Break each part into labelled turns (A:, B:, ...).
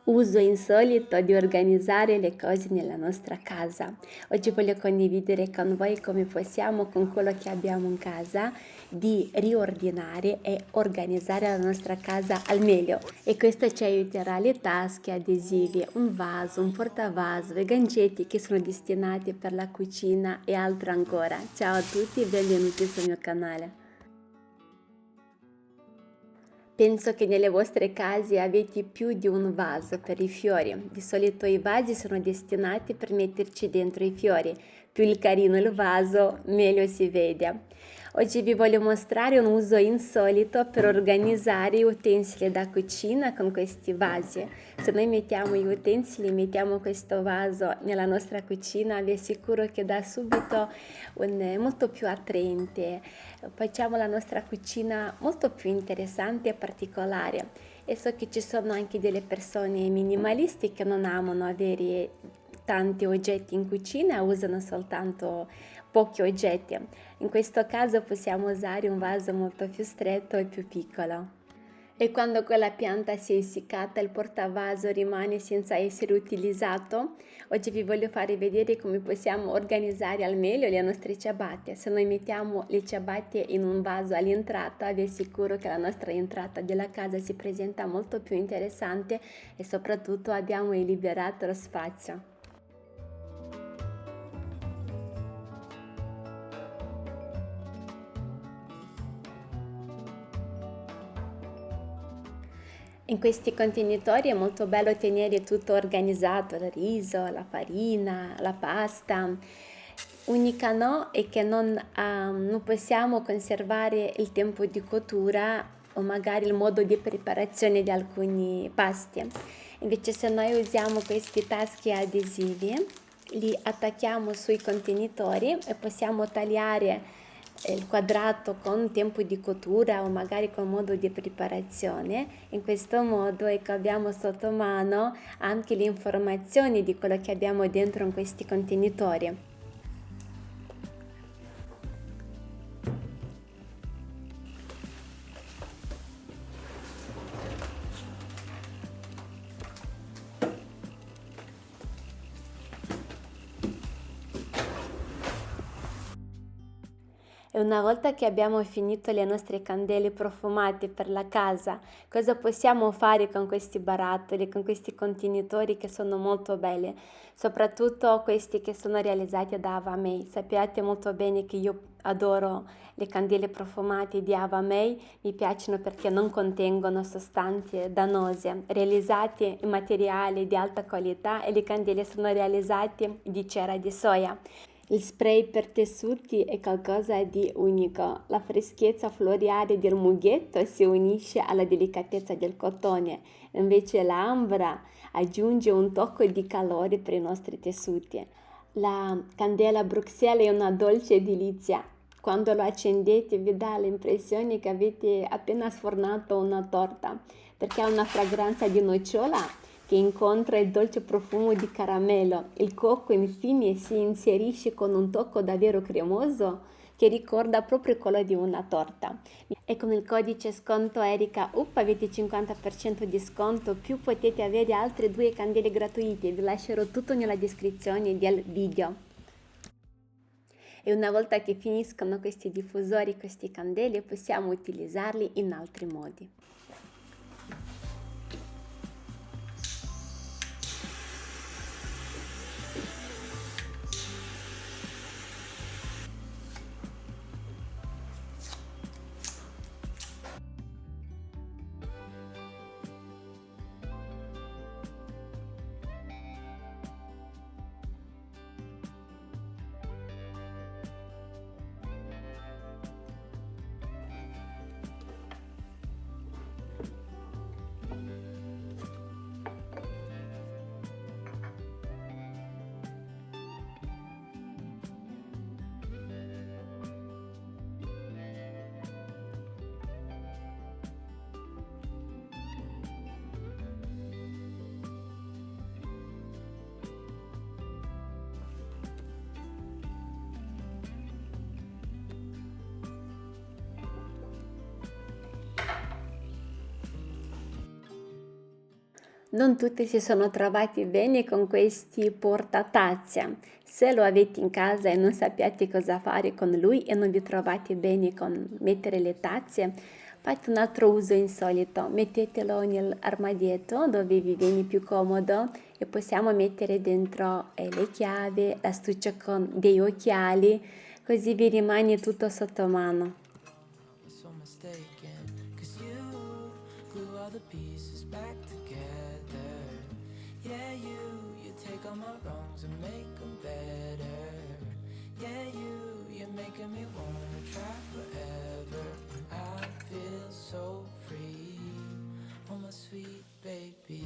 A: Uso insolito di organizzare le cose nella nostra casa. Oggi voglio condividere con voi come possiamo, con quello che abbiamo in casa, di riordinare e organizzare la nostra casa al meglio. E questo ci aiuterà le tasche, adesivi, un vaso, un portavaso, i gancetti che sono destinati per la cucina e altro ancora. Ciao a tutti e benvenuti sul mio canale. Penso che nelle vostre case avete più di un vaso per i fiori. Di solito i vasi sono destinati per metterci dentro i fiori. Più il carino il vaso, meglio si vede. Oggi vi voglio mostrare un uso insolito per organizzare gli utensili da cucina con questi vasi. Se noi mettiamo gli utensili, mettiamo questo vaso nella nostra cucina, vi assicuro che dà subito molto più attraente. Facciamo la nostra cucina molto più interessante e particolare. E so che ci sono anche delle persone minimalisti che non amano avere tanti oggetti in cucina, usano soltanto pochi oggetti. In questo caso possiamo usare un vaso molto più stretto e più piccolo. E quando quella pianta si è essiccata, il portavaso rimane senza essere utilizzato. Oggi vi voglio fare vedere come possiamo organizzare al meglio le nostre ciabatte. Se noi mettiamo le ciabatte in un vaso all'entrata, vi assicuro che la nostra entrata della casa si presenta molto più interessante e soprattutto abbiamo liberato lo spazio. In questi contenitori è molto bello tenere tutto organizzato, il riso, la farina, la pasta. Unica no è che non possiamo conservare il tempo di cottura o magari il modo di preparazione di alcuni pasti. Invece se noi usiamo questi taschi adesivi, li attacchiamo sui contenitori e possiamo tagliare il quadrato con tempo di cottura o magari con modo di preparazione. In questo modo ecco, abbiamo sotto mano anche le informazioni di quello che abbiamo dentro in questi contenitori. E una volta che abbiamo finito le nostre candele profumate per la casa, cosa possiamo fare con questi barattoli, con questi contenitori che sono molto belli, soprattutto questi che sono realizzati da Ava May. Sappiate molto bene che io adoro le candele profumate di Ava May, mi piacciono perché non contengono sostanze dannose, realizzate in materiali di alta qualità e le candele sono realizzate di cera di soia. Il spray per tessuti è qualcosa di unico. La freschezza floreale del mughetto si unisce alla delicatezza del cotone, invece l'ambra aggiunge un tocco di calore per i nostri tessuti. La candela Bruxelles è una dolce delizia. Quando lo accendete vi dà l'impressione che avete appena sfornato una torta, perché ha una fragranza di nocciola che incontra il dolce profumo di caramello. Il cocco infine si inserisce con un tocco davvero cremoso che ricorda proprio quello di una torta. E con il codice sconto Erika UP avete 50% di sconto, più potete avere altre 2 candele gratuite. Vi lascerò tutto nella descrizione del video. E una volta che finiscono questi diffusori, queste candele, possiamo utilizzarli in altri modi. Non tutti si sono trovati bene con questi portatazze. Se lo avete in casa e non sapete cosa fare con lui e non vi trovate bene con mettere le tazze, fate un altro uso insolito. Mettetelo nell'armadietto dove vi viene più comodo e possiamo mettere dentro le chiavi, l'astuccio con dei occhiali, così vi rimane tutto sotto mano.
B: So mistaken, 'cause you glue all the pieces back together. Yeah, you take all my wrongs and make them better. Yeah, you're making me wanna try forever. I feel so free, oh my sweet baby.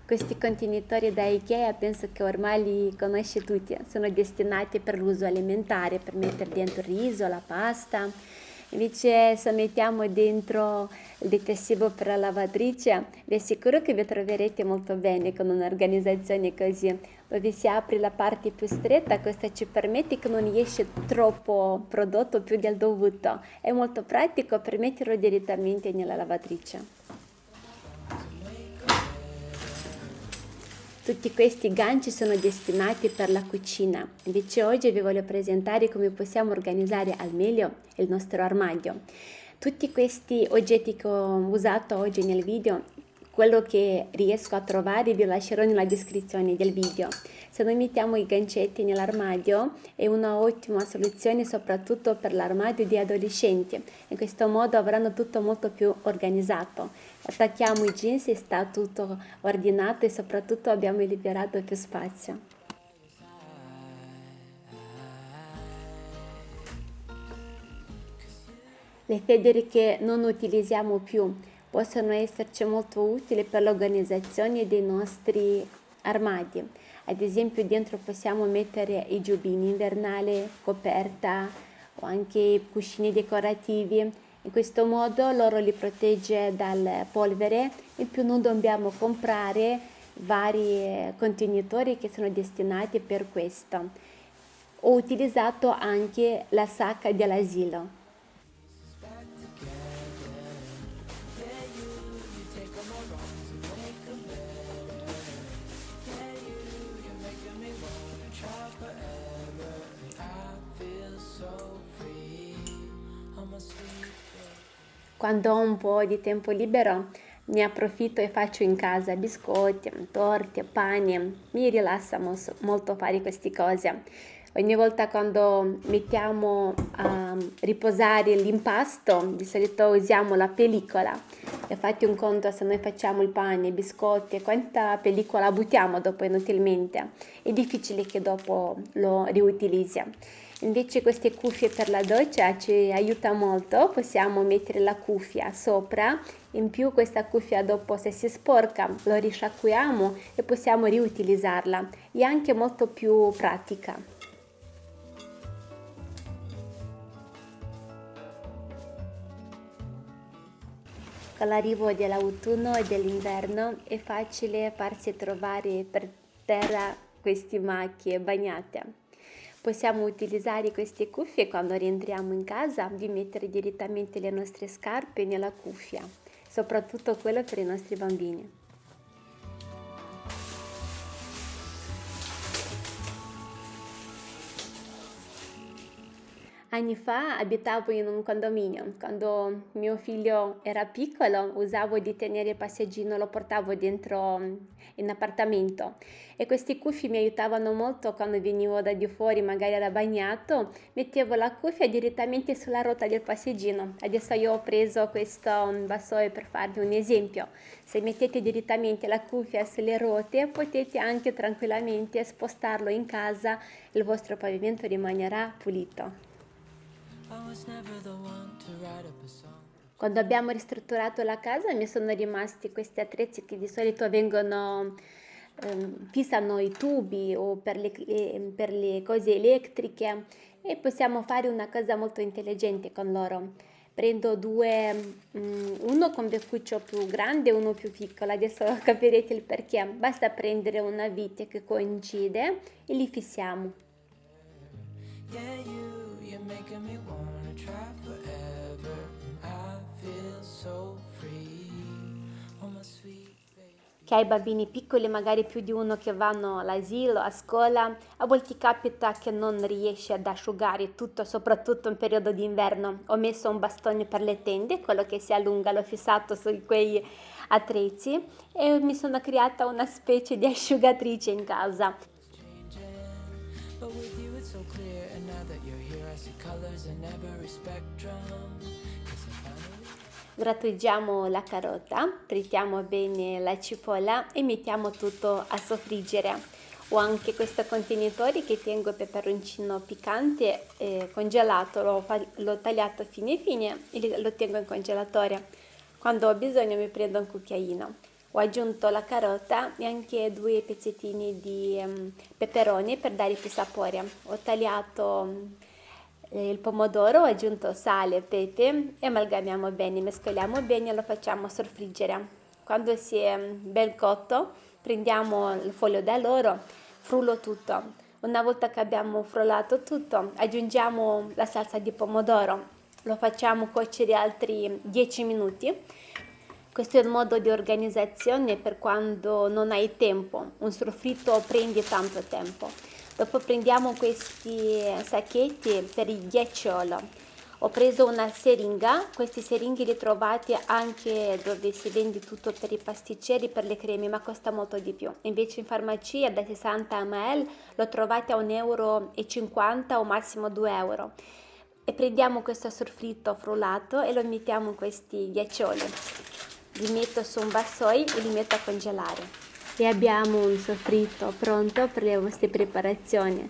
A: Questi contenitori da Ikea penso che ormai li conosci tutti, sono destinati per l'uso alimentare, per mettere dentro il riso, la pasta. Invece se mettiamo dentro il detersivo per la lavatrice, vi assicuro che vi troverete molto bene con un'organizzazione così, dove si apre la parte più stretta, questo ci permette che non esce troppo prodotto più del dovuto. È molto pratico per metterlo direttamente nella lavatrice. Tutti questi ganci sono destinati per la cucina, invece oggi vi voglio presentare come possiamo organizzare al meglio il nostro armadio. Tutti questi oggetti che ho usato oggi nel video, quello che riesco a trovare vi lascerò nella descrizione del video. Se noi mettiamo i gancetti nell'armadio è una ottima soluzione soprattutto per l'armadio di adolescenti, in questo modo avranno tutto molto più organizzato. Attacchiamo i jeans e sta tutto ordinato e soprattutto abbiamo liberato più spazio. Le federe che non utilizziamo più possono esserci molto utili per l'organizzazione dei nostri armadi. Ad esempio dentro possiamo mettere i giubbini invernali, coperta o anche i cuscini decorativi. In questo modo loro li protegge dal polvere, in più non dobbiamo comprare vari contenitori che sono destinati per questo. Ho utilizzato anche la sacca dell'asilo. Quando ho un po' di tempo libero ne approfitto e faccio in casa biscotti, torte, pani. Mi rilassa molto fare queste cose. Ogni volta quando mettiamo a riposare l'impasto, di solito usiamo la pellicola. E fate un conto se noi facciamo il pane, i biscotti, quanta pellicola buttiamo dopo inutilmente. È difficile che dopo lo riutilizzi. Invece queste cuffie per la doccia ci aiuta molto, possiamo mettere la cuffia sopra, in più questa cuffia dopo se si sporca lo risciacquiamo e possiamo riutilizzarla, è anche molto più pratica. Con l'arrivo dell'autunno e dell'inverno è facile farsi trovare per terra queste macchie bagnate. Possiamo utilizzare queste cuffie quando rientriamo in casa, di mettere direttamente le nostre scarpe nella cuffia, soprattutto quello per i nostri bambini. Anni fa abitavo in un condominio. Quando mio figlio era piccolo usavo di tenere il passeggino, lo portavo dentro in appartamento e questi cuffie mi aiutavano molto quando venivo da di fuori, magari era bagnato, mettevo la cuffia direttamente sulla ruota del passeggino. Adesso io ho preso questo vassoio per farvi un esempio. Se mettete direttamente la cuffia sulle ruote potete anche tranquillamente spostarlo in casa, il vostro pavimento rimarrà pulito. Quando abbiamo ristrutturato la casa mi sono rimasti questi attrezzi che di solito vengono, fissano i tubi o per le cose elettriche e possiamo fare una cosa molto intelligente con loro. Prendo uno con beccuccio più grande e uno più piccolo, adesso capirete il perché. Basta prendere una vite che coincide e li fissiamo. Yeah, you're making me wanna try che hai bambini piccoli, magari più di uno che vanno all'asilo, a scuola, a volte capita che non riesci ad asciugare tutto, soprattutto in periodo d'inverno. Ho messo un bastone per le tende, quello che si allunga, l'ho fissato su quei attrezzi e mi sono creata una specie di asciugatrice in casa.
B: changing, but with you it's so clear. And now that you're here, I see colors in every spectrum. 'Cause I finally
A: Grattugiamo la carota, trittiamo bene la cipolla e mettiamo tutto a soffriggere. Ho anche questo contenitore che tengo peperoncino piccante congelato, l'ho tagliato fine fine e lo tengo in congelatore. Quando ho bisogno mi prendo un cucchiaino. Ho aggiunto la carota e anche 2 pezzettini di peperoni per dare più sapore. Ho tagliato il pomodoro, ho aggiunto sale, pepe e amalgamiamo bene, mescoliamo bene e lo facciamo soffriggere. Quando si è ben cotto, prendiamo il foglio d'alloro, frullo tutto. Una volta che abbiamo frullato tutto, aggiungiamo la salsa di pomodoro, lo facciamo cuocere altri 10 minuti. Questo è un modo di organizzazione per quando non hai tempo, un soffritto prende tanto tempo. Dopo prendiamo questi sacchetti per il ghiacciolo. Ho preso una seringa, questi seringhi li trovate anche dove si vende tutto per i pasticceri, per le creme, ma costa molto di più. Invece in farmacia da 60 ml lo trovate a 1,50 euro o massimo 2 euro. E prendiamo questo soffritto frullato e lo mettiamo in questi ghiaccioli. Li metto su un vassoio e li metto a congelare. E abbiamo un soffritto pronto per le vostre preparazioni.